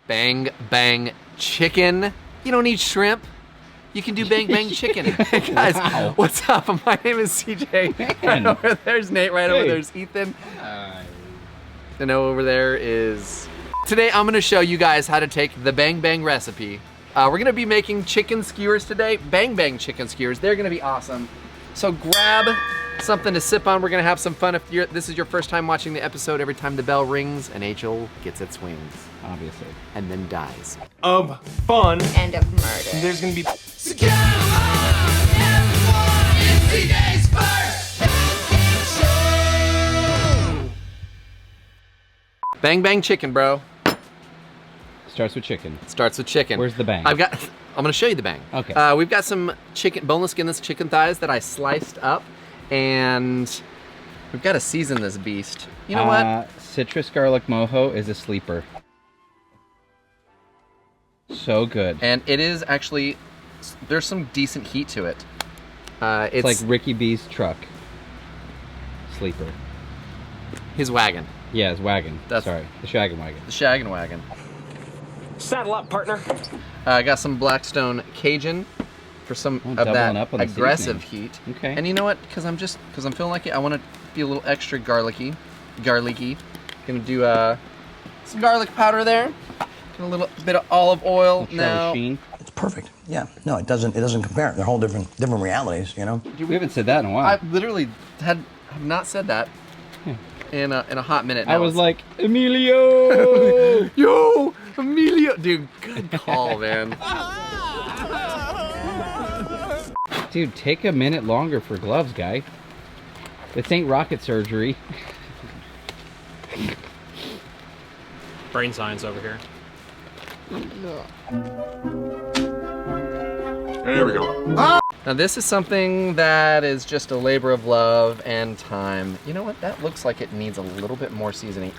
Bang Bang Chicken. You don't need shrimp. You can do Bang Bang Chicken. Guys, wow. What's up? My name is CJ. Right over there's Nate. Right over there's Ethan. And over there is... Today I'm going to show you guys how to take the Bang Bang recipe. We're going to be making chicken skewers today. Bang Bang chicken skewers. They're going to be awesome. So grab something to sip on. We're going to have some fun. If this is your first time watching the episode, every time the bell rings, an angel gets its wings. Obviously. And then dies. Of fun. And of murder. There's going to be... So come on, everyone, it's today's first show. Bang Bang Chicken, bro. Starts with chicken. Starts with chicken. Where's the bang? I'm gonna show you the bang. Okay. We've got some chicken, boneless, skinless chicken thighs that I sliced up, and we've got to season this beast. You know what? Citrus garlic mojo is a sleeper. So good. And it is actually, there's some decent heat to it. It's like Ricky B's truck. Sleeper. His wagon. Yeah, his wagon. Sorry, the shaggin' wagon. The shaggin' wagon. Saddle up, partner. I got some Blackstone Cajun for some of that aggressive heat. Okay. And you know what? Because I'm feeling like it, I want to be a little extra garlicky. Gonna do some garlic powder there. A little bit of olive oil now. It's perfect. Yeah. No, it doesn't compare. They're whole different realities, you know. We haven't said that in a while. I literally have not said that in a hot minute now. I was like, Emilio! Yo, Emilio! Dude, good call, man. Dude, take a minute longer for gloves, guy. This ain't rocket surgery. Brain science over here. There we go. Now this is something that is just a labor of love and time. You know what? That looks like it needs a little bit more seasoning.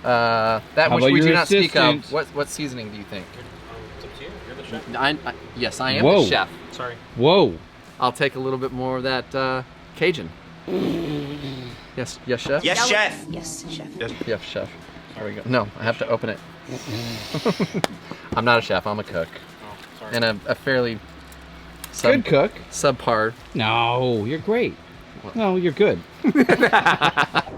That which we do not speak of. What seasoning do you think? It's up to you. You're the chef. Yes, I am the chef. Sorry. Whoa. I'll take a little bit more of that Cajun. Yes, chef? Yes, chef. Yes, chef. Yes, chef. There we go. No, I have to open it. I'm not a chef, I'm a cook. Oh, sorry. And a fairly good cook. Subpar. No, you're great. No, you're good.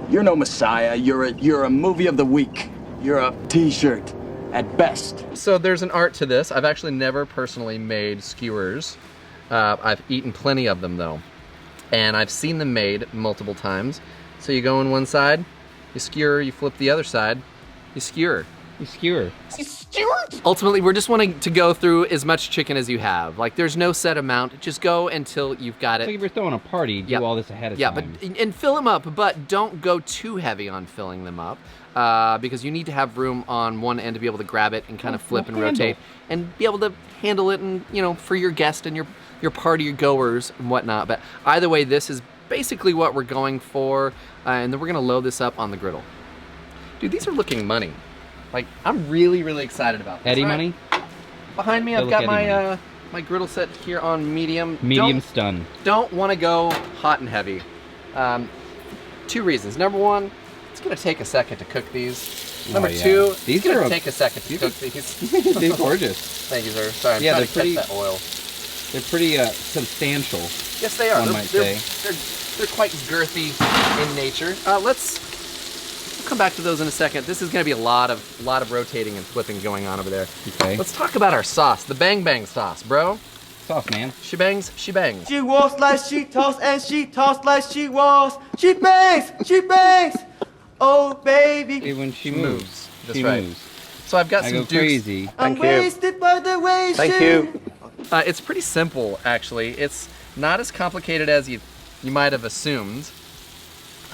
You're no messiah. You're a movie of the week. You're a t-shirt at best. So there's an art to this. I've actually never personally made skewers. I've eaten plenty of them though. And I've seen them made multiple times. So you go on one side, you skewer, you flip the other side, you skewer. You skewer. Ultimately, we're just wanting to go through as much chicken as you have. Like, there's no set amount. Just go until you've got it. It's like if you're throwing a party, do all this ahead of time. Yeah, and fill them up, but don't go too heavy on filling them up because you need to have room on one end to be able to grab it and kind of flip and rotate and be able to handle it and, you know, for your guest and your party goers and whatnot. But either way, this is basically what we're going for, and then we're gonna load this up on the griddle. Dude, these are looking money. Like, I'm really, really excited about this. Eddie money? Behind me, I've got my my griddle set here on medium. Medium stun. Don't want to go hot and heavy. Two reasons. Number one, it's gonna take a second to cook these. Number two, these it's gonna take a second to cook these. They're gorgeous. Thank you, sir. Sorry, I'm trying to catch that oil. They're pretty substantial. Yes, they are. One might say. They're quite girthy in nature. We'll come back to those in a second. This is going to be a lot of rotating and flipping going on over there. Okay. Let's talk about our sauce, the Bang Bang sauce, bro. Sauce, man. She bangs, she bangs. She walks like she toss and she toss like she walks. She bangs, she bangs. Oh baby. When she moves. That's right. So I've got some Dukes. Crazy. I'm wasted by the way she. Thank you. It's pretty simple, actually. It's not as complicated as you might have assumed.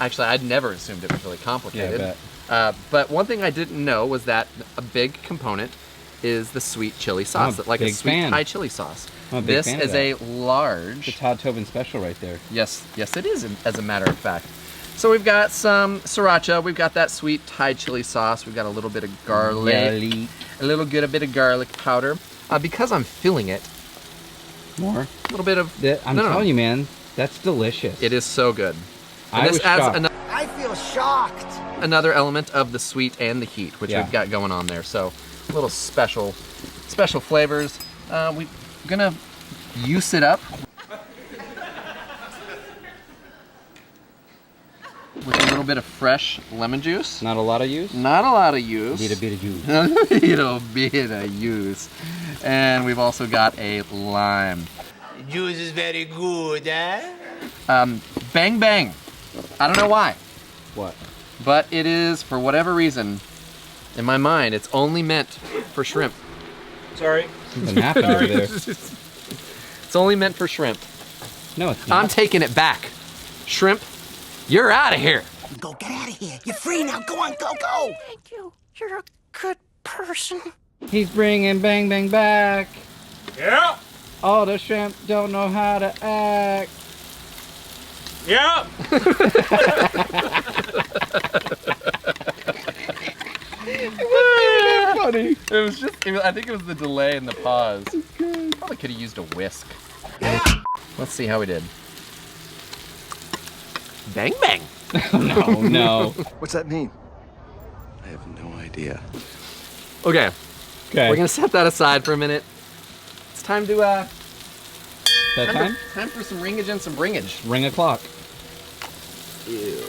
Actually, I'd never assumed it was really complicated. Yeah, I bet. But one thing I didn't know was that a big component is the sweet chili sauce, like a sweet Thai chili sauce. This is a large. The Todd Tobin special right there. Yes, it is, as a matter of fact. So we've got some Sriracha, we've got that sweet Thai chili sauce, we've got a little bit of garlic, a bit of garlic powder. Because I'm filling it. More? A little bit of... I'm telling you, man, that's delicious. It is so good. And I was shocked. I feel shocked. Another element of the sweet and the heat, which we've got going on there. So little special flavors. We're gonna use it up with a little bit of fresh lemon juice. Not a lot of use? Not a lot of use. Need a bit of juice. Little bit of use. And we've also got a lime. Juice is very good, eh? Bang bang. I don't know why, What? but it is, for whatever reason, in my mind, it's only meant for shrimp. Sorry. Something happened over there. It's only meant for shrimp. No, it's I'm not. taking it back. Shrimp, you're out of here. Go, get out of here. You're free now. Go on, go, go. Thank you. You're a good person. He's bringing Bang Bang back. Yeah. All the shrimp don't know how to act. Yeah. Funny. It was just, I think it was the delay and the pause. Probably could have used a whisk. Let's see how we did. Bang bang. No, no. What's that mean? I have no idea. Okay, Okay. we're gonna set that aside for a minute. It's time to that time? time for some ringage and some bringage. Ring a clock. Ew.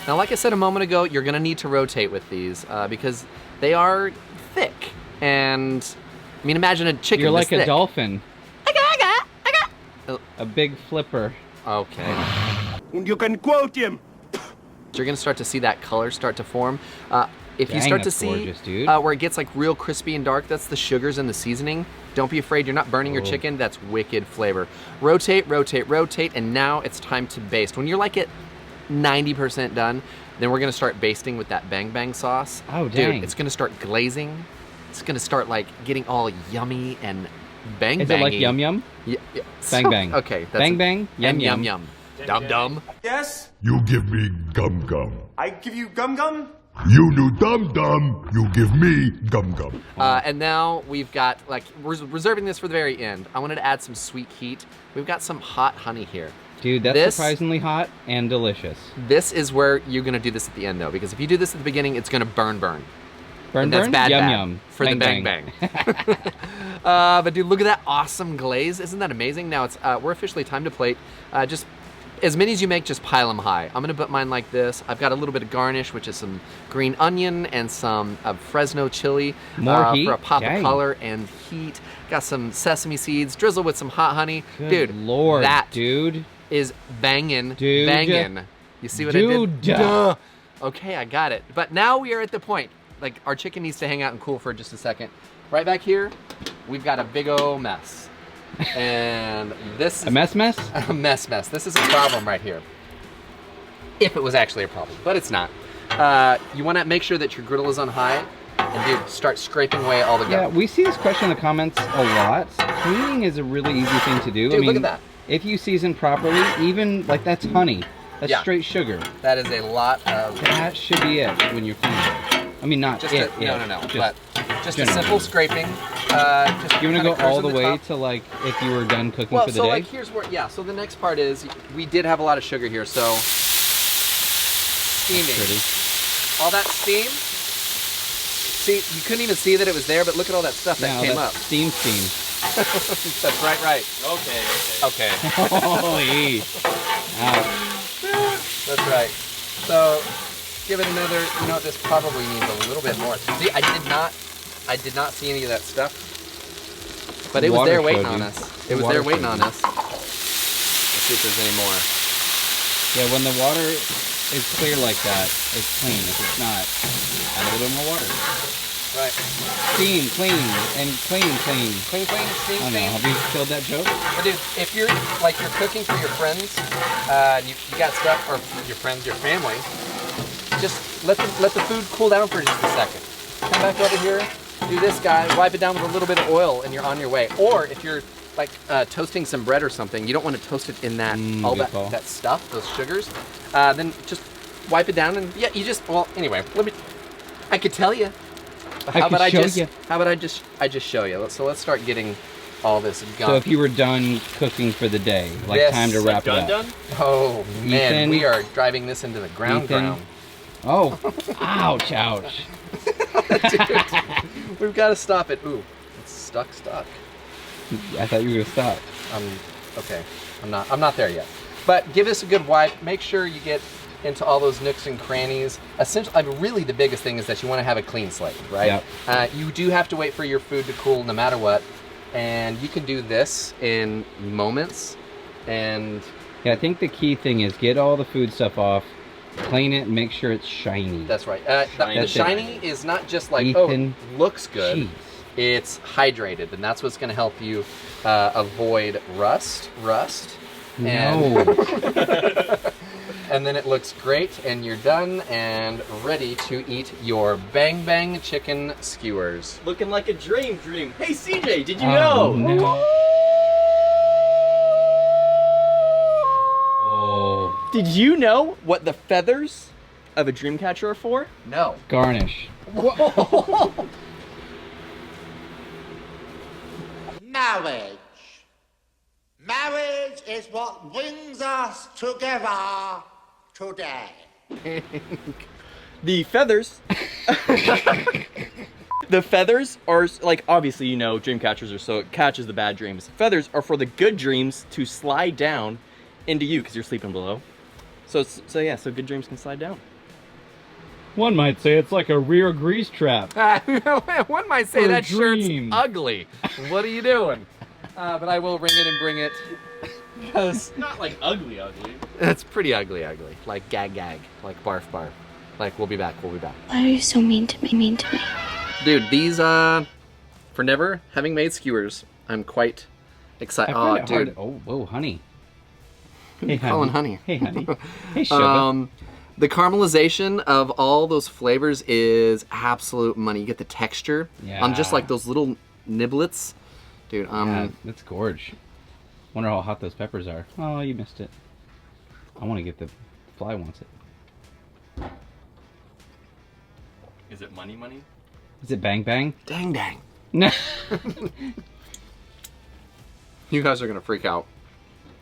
Now, like I said a moment ago, you're gonna need to rotate with these because they are thick. And I mean, imagine a chicken. You're this like a thick. dolphin. Oh. A big flipper. Okay. And you can quote him. You're gonna start to see that color start to form. If you Dang, start to that's see gorgeous, dude. where it gets like real crispy and dark, that's the sugars and the seasoning. Don't be afraid, you're not burning your Oh. chicken. That's wicked flavor. Rotate, rotate, rotate, and now it's time to baste. When you're like at 90% done, then we're gonna start basting with that bang bang sauce. Oh, dang. Dude, it's gonna start glazing. It's gonna start like getting all yummy and bang Is bang. it like yum yum? Yeah, Bang bang. Okay. Bang bang. Yum And yum. yum. Dum dum. Yes? You give me gum gum. I give you gum gum? You do dum dum. You give me gum gum. And now we've got, like, we're reserving this for the very end. I wanted to add some sweet heat. We've got some hot honey here. Dude, that's This- surprisingly hot and delicious. This is where you're gonna do this at the end, though, because if you do this at the beginning, it's gonna burn. Burn And that's burn? bad, Yum bad yum. for the bang bang. But dude, look at that awesome glaze. Isn't that amazing? Now it's we're officially time to plate. Just as many as you make, just pile them high. I'm gonna put mine like this. I've got a little bit of garnish, which is some green onion and some Fresno chile More heat? for a pop Dang. of color and heat. Got some sesame seeds, drizzle with some hot honey. Good Dude, Lord, that dude. is banging, Dude. banging. You see what I Dude. did? Duh. Okay, I got it. But now we are at the point. Like, our chicken needs to hang out and cool for just a second. Right back here, we've got a big ol' mess. And this is A mess? a mess. This is a problem right here. If it was actually a problem, but it's not. You want to make sure that your griddle is on high, and dude, start scraping away all the Yeah, gum. we see this question in the comments a lot. Cleaning is a really easy thing to do. Dude, I mean, look at that. If you season properly, even like that's honey. That's Yeah. straight sugar. That is a lot of. That should be it when you're cleaning. I mean, not Just it. a, yeah, no. just But just a generally. simple scraping. Just You want to kinda go all cruising the way top. to like if you were done cooking Well, for the so day? like here's where, yeah, so the next part is, we did have a lot of sugar here, so steaming. Pretty. All that steam, see, you couldn't even see that it was there, but look at all that stuff that Yeah, came that's up. steam. That's right. Okay. Holy. Ouch. That's right. So, give it another, you know, this probably needs a little bit more. See, I did not see any of that stuff, but it was Water there waiting showed on you. us. The It was water there waiting showed on you. us. Let's see if there's any more. Yeah, when the water is clear like that, it's clean. If it's not, add a little more water. Right. Steam, clean, and clean. Clean, steam, I don't know. steam. Have you killed that joke? But dude, if you're like you're cooking for your friends, and you got stuff, or your friends, your family, just let the food cool down for just a second. Come back over here, do this guy, wipe it down with a little bit of oil, and you're on your way. Or if you're like toasting some bread or something, you don't want to toast it in that all good call. that stuff, those sugars. Then just wipe it down, and yeah, you just anyway. I could tell you. But how about I just show you? Let's start getting all this gum. So if you were done cooking for the day, like Yes. time to wrap it up. Done? Oh man, Ethan? we are driving this into the ground. Oh, ouch. Dude, we've got to stop it. Ooh, it's stuck. I thought you were gonna stop. Okay. I'm not there yet. But give this a good wipe. Make sure you get into all those nooks and crannies. Essentially, really the biggest thing is that you want to have a clean slate, right? Yep. You do have to wait for your food to cool no matter what. And you can do this in moments. And Yeah, I think the key thing is get all the food stuff off, clean it, and make sure it's shiny. that's right. The shiny is not just like, Ethan, looks good. Jeez. It's hydrated, and that's what's going to help you avoid rust. No. And then it looks great, and you're done and ready to eat your Bang Bang Chicken Skewers. Looking like a dream. Hey, CJ, did you Oh, know? no. Oh. Did you know what the feathers of a dream catcher are for? No. Garnish. Marriage. Marriage is what brings us together today. The feathers. The feathers are, like, obviously, you know, dream catchers are so it catches the bad dreams. Feathers are for the good dreams to slide down into you because you're sleeping below. So good dreams can slide down. One might say it's like a rear grease trap. One might say For that dreams. shirt's ugly. What are you doing? But I will ring it and bring it. Because Not like ugly. it's pretty ugly. Like gag, like barf. Like we'll be back. Why are you so mean to me? Dude, these for never having made skewers, I'm quite excited. I find Oh, it hard dude. to- Oh, whoa, honey. Hey, Calling honey. Hey, honey. Hey, sugar. The caramelization of all those flavors is absolute money. You get the texture on just like those little niblets. Dude, Yeah, that's gorge. Wonder how hot those peppers are. Oh, you missed it. I want to get the fly wants it. Is it money? Is it bang bang? dang. No. You guys are gonna freak out.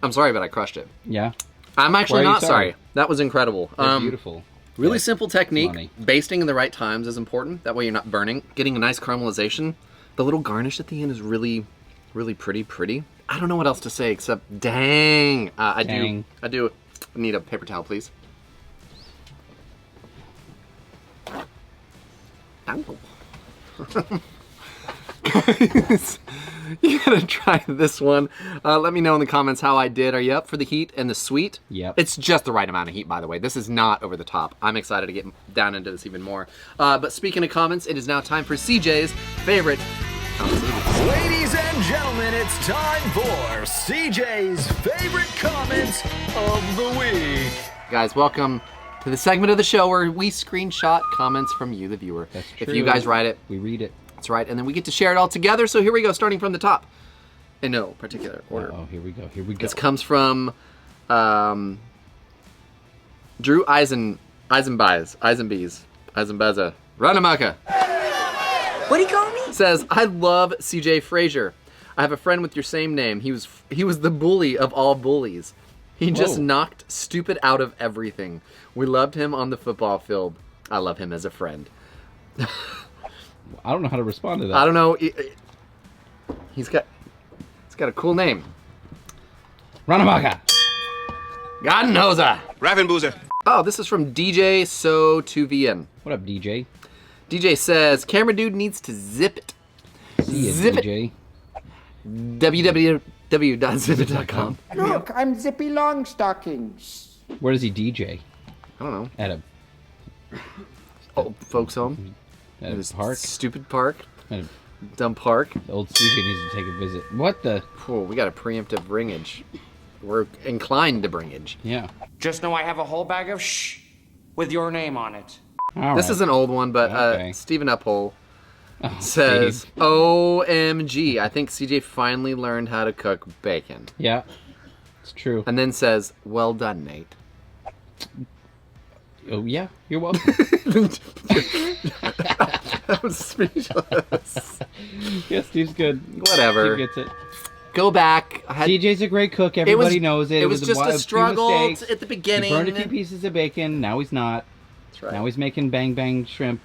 I'm sorry, but I crushed it. Yeah. I'm actually Why are you not sorry? sorry. That was incredible. They're beautiful. Really Yes, simple technique. money. Basting in the right times is important. That way you're not burning. Getting a nice caramelization. The little garnish at the end is really, really pretty. I don't know what else to say except dang. I do need a paper towel, please. Ow. Guys, you gotta try this one. Let me know in the comments how I did. Are you up for the heat and the sweet? Yep. It's just the right amount of heat, by the way. This is not over the top. I'm excited to get down into this even more. But speaking of comments, it is now time for CJ's favorite comments. Ladies and gentlemen, it's time for CJ's favorite comments of the week. Guys, welcome to the segment of the show where we screenshot comments from you, the viewer. That's If true. you guys write it, We read it. that's right, and then we get to share it all together. So here we go, starting from the top, in no particular order. Oh, here we go. This comes from Drew Eisenbeza, Ranamaka. What do you call me? Says, I love CJ Frazier. I have a friend with your same name. He was the bully of all bullies. He just Whoa. knocked stupid out of everything. We loved him on the football field. I love him as a friend. I don't know how to respond to that. I don't know. He's got a cool name. Ranamaka. God knows Raven Boozer. Oh, this is from DJ So 2VN. What up, DJ? DJ says, camera dude needs to zip it. See ya, Zip it. DJ. www.zipit.com. Look, I'm Zippy Longstockings. Where does he DJ? I don't know. At a Old folks home. At This a park? Stupid park. At a, Dumb park. the old CJ needs to take a visit. What the? Cool, we got a preemptive bringage. We're inclined to bringage. Yeah. Just know I have a whole bag of shh with your name on it. All This right. is an old one, but Okay. Stephen Uphole Oh, says, Steve. OMG, I think CJ finally learned how to cook bacon. Yeah. It's true. And then says, well done, Nate. Oh, yeah. You're welcome. That was speechless. Yeah, Steve's good. Whatever. Steve gets it. Go back. CJ's a great cook. Everybody knows it. It was just a few struggle mistakes. at the beginning. He burned a few pieces of bacon. Now he's not. That's right. Now he's making bang bang shrimp.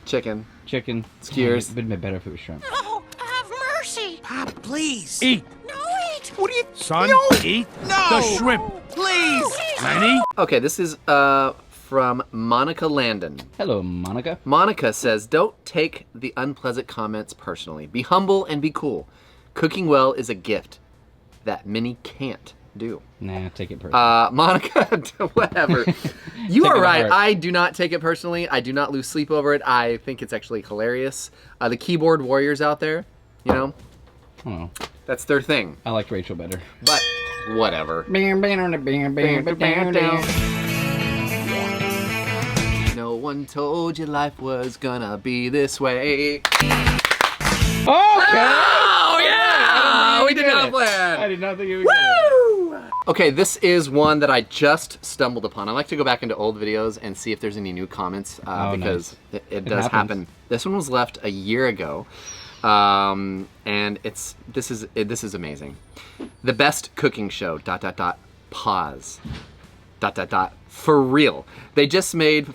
Chicken. Chicken. Skewers. It'd been better if it was shrimp. Oh, have mercy. Pop, please. Eat. No, eat. What do you... Son, eat No! the shrimp. Please! Lenny? Okay, this is from Monica Landon. Hello, Monica. Monica says, don't take the unpleasant comments personally. Be humble and be cool. Cooking well is a gift that many can't do. Nah, take it personally. Monica, whatever. You Take are it right. apart. I do not take it personally. I do not lose sleep over it. I think it's actually hilarious. The keyboard warriors out there, you know, Oh, that's their thing. I liked Rachel better. But whatever. No one told you life was gonna be this way. Okay. Oh yeah! We did not I plan. did not think you would get it. Woo! Okay, this is one that I just stumbled upon. I like to go back into old videos and see if there's any new comments because nice. it does happen. This one was left a year ago, and this is amazing. The best cooking show. ... Pause. ... For real. They just make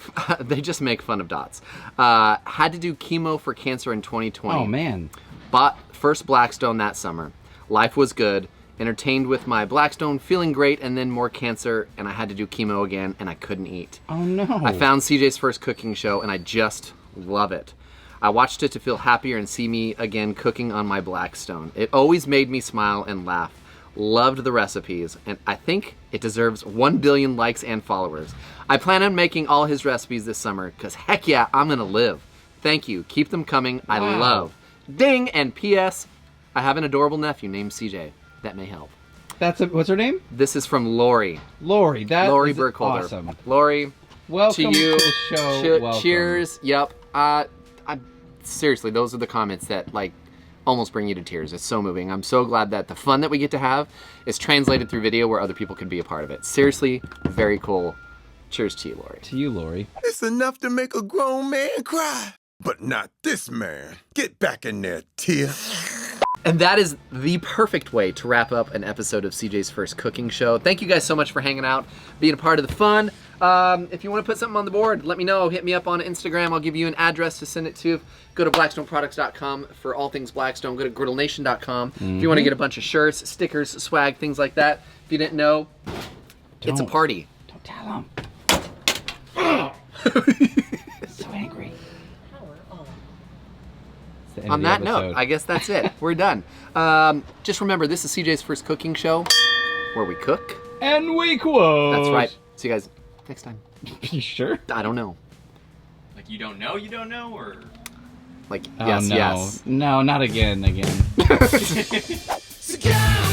fun of dots. Had to do chemo for cancer in 2020. Oh man. Bought first Blackstone that summer. Life was good. Entertained with my Blackstone, feeling great, and then more cancer, and I had to do chemo again, and I couldn't eat. Oh no. I found CJ's first cooking show, and I just love it. I watched it to feel happier and see me again cooking on my Blackstone. It always made me smile and laugh. Loved the recipes, and I think it deserves 1 billion likes and followers. I plan on making all his recipes this summer, because heck yeah, I'm gonna live. Thank you. Keep them coming. I Wow. love. Ding, and P.S. I have an adorable nephew named CJ. That may help. What's her name? This is from Lori. Lori. Lori Is Burkholder. awesome. Lori, Welcome to you. to the show. Welcome. Cheers. Yep. Seriously, those are the comments that like almost bring you to tears. It's so moving. I'm so glad that the fun that we get to have is translated through video where other people can be a part of it. Seriously, very cool. Cheers to you, Lori. To you, Lori. It's enough to make a grown man cry. But not this man. Get back in there, Tia. And that is the perfect way to wrap up an episode of CJ's First Cooking Show. Thank you guys so much for hanging out, being a part of the fun. If you want to put something on the board, let me know. Hit me up on Instagram. I'll give you an address to send it to. Go to blackstoneproducts.com for all things Blackstone. Go to griddlenation.com if you want to get a bunch of shirts, stickers, swag, things like that. If you didn't know, it's a party. Don't tell him. So angry. On that note, I guess that's it. We're done. Just remember, this is CJ's First Cooking Show, where we cook. And we quote. That's right. See you guys next time. You sure? I don't know. Like you don't know, or Like, Oh, yes, no. yes. No, not again. Skewers!